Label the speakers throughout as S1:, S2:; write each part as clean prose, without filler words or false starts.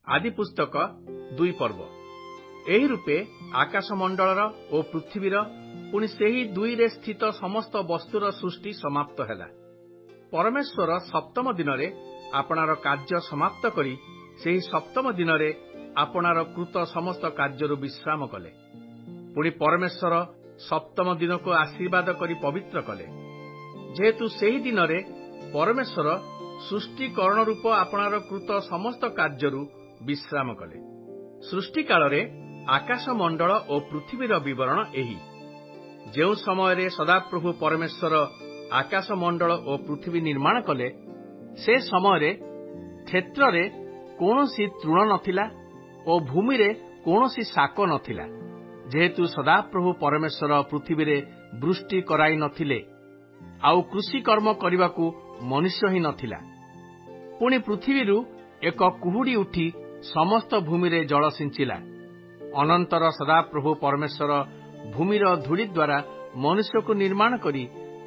S1: आदि पुस्तक 2 पर्व एही रूपे आकाशमंडलर ओ पृथ्वीर पुणी सेही 2 रे स्थित समस्त वस्तुर सृष्टि समाप्त हैला। परमेश्वर सप्तम दिनरे आपणार कार्य समाप्त करी सेही सप्तम दिनरे आपणार कृत समस्त कार्यरु विश्राम कले। पुणी परमेश्वर सप्तम दिन को आशीर्वाद करी पवित्र कले, जेहेतु सेही दिनरे परमेश्वर सृष्टिकरण रूप आपणार कृत समस्त कार्यरु विश्राम कले। सृष्टि कालरे आकाश मंडल और पृथ्वीर विवरण एही। जेउ समय सदाप्रभु परमेश्वर आकाश मंडल और पृथ्वी निर्माण कले, से समय क्षेत्र रे कोनोसी तृण नथिला और भूमि रे कोनोसी शाक नथिला, जेहेतु सदाप्रभु परमेश्वर पृथ्वी रे वृष्टि कराई नथिले, आउ कृषि कर्म करबाकू मनुष्य ही नथिला। पुणी पृथ्वीरु एक कुहुड़ी उठी समस्त भूमि रे जल सिंचिला। अनंतर सदाप्रभु परमेश्वर भूमिर धूली द्वारा मनुष्य को निर्माण करी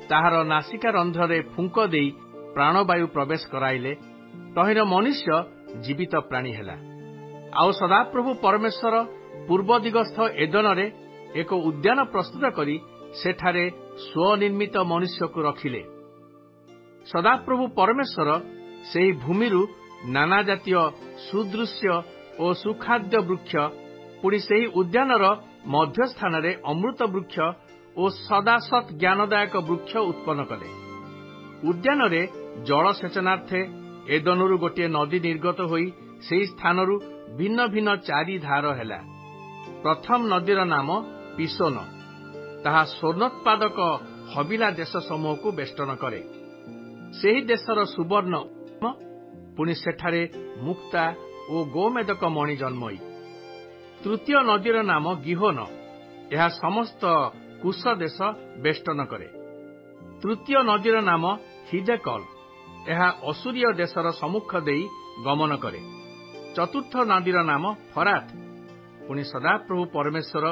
S1: ताहार नासिका रंध्र रे फुंक देई प्राणवायु प्रवेश कराइले, तहिर मनुष्य जीवित प्राणी हेला। आउ सदाप्रभु परमेश्वर पूर्व दिगस्थ एदन रे एक उद्यान प्रस्तुत करी सेठारे स्वनिर्मित मनुष्य को रखिले। सदाप्रभु परमेश्वर सेही भूमिरु नाना जातीय सुदृश्य और सुखाद्य वृक्ष, पुणी सेही उद्यानर मध्यस्थान रे अमृत वृक्ष और सदासत ज्ञानदायक वृक्ष उत्पन्न कले। उद्यान रे जल सेचनार्थे एदनरु गोटे नदी निर्गत होई सेही स्थानरु भिन्न भिन्न 4 धार हेला। प्रथम नदीर नाम पिसोन, ताहा स्वर्णोत्पादक हबिला देश समूह को बेष्टन करे। सेही देशर सुवर्ण पुणी सेठारे मुक्ता और गोमेदक मणि जन्मई। तृतीय नदीर नाम गिहोन, यह समस्त कुश देश बेष्टन करे। तृतीय नदीर नाम हिदेकल, यह असुरीय देशर सम्मुख देई गमन करे। चतुर्थ नदीर नाम फरात, पुणी सदाप्रभु परमेश्वर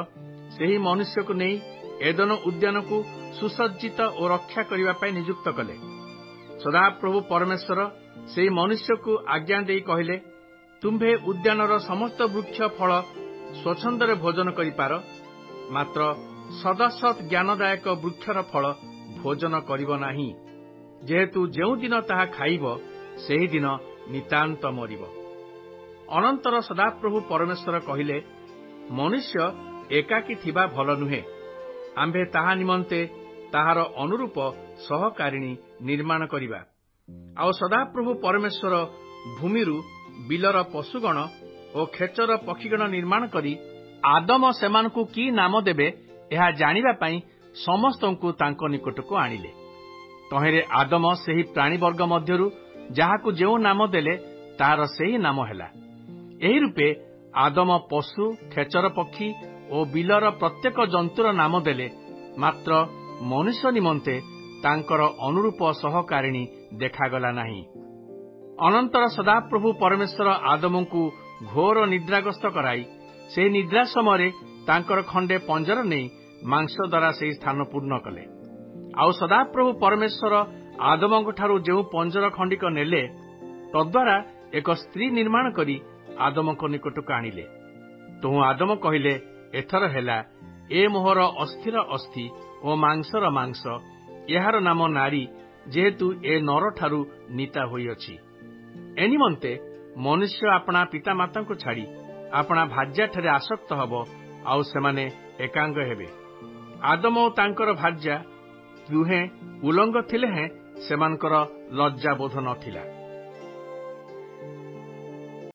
S1: सेही मनुष्य को नहीं एदन उद्यान को सुसज्जित और रक्षा करने पर नियुक्त कले। सदाप्रभु परमेश्वर सेही मनुष्य को आज्ञा देई कहिले, तुम्भे उद्यानर समस्त वृक्ष फल स्वच्छंदरे भोजन करिपार, मात्र सदासत ज्ञानदायक वृक्षर फल भोजन करिब नाही, जेहेतु जेउ दिन ताहा खाइब सेही दिन नितांत मरिब। अनंतर सदाप्रभु परमेश्वर कहिले, मनुष्य एकाकी थिबा भल नुहे, आम्भे ताहा निमंते ताहार अनुरूप सहकारिणी निर्माण करिबा। आउ सदाप्रभु परमेश्वर भूमिरु बिलर पशुगण और खेचर पक्षीगण निर्माण करी आदम सेमानकु की नाम देबे यह जानिबा पई समस्तंकु तांको निकटको आनिले। तहेरे आदम सेही प्राणीवर्ग मध्यरु जाहाकु जेउ नाम देले तार सेही नाम हेला। एही रूपे आदम पशु, खेचर पक्षी और बिलर प्रत्येक जंतुर नाम देले, मात्र मनुष्य निमंते तांकर अनुरूप सहकारिणी देखागला नाही। अनंतर सदाप्रभु परमेश्वर आदमंकु घोर निद्राग्रस्त कराई से निद्रा समय तांकर खंडे पंजर नहीं मांस द्वारा से स्थान पूर्ण कले। आउ सदाप्रभु परमेश्वर आदमंक ठारू जेउ पंजर खंडिक नेले, तद्वारा एक स्त्री निर्माण करी आदमंक निकटक आनिले। तुहु आदम कहिले, एथर हेला ए मोहर अस्थिर अस्थि और मांसर मांस, यार नाम नारी, जेहेतु ए नर ठारू नीता होई अछि। एनिमंते मनुष्य अपना पिता माता को छाड़ी अपना भाज्या ठारे आसक्त हबो, आउ सेमाने एकांग हेबे। आदम और तांकर भाज्या दुहे उलंग थिले हैं, सेमानकर लज्जा बोध नथिला।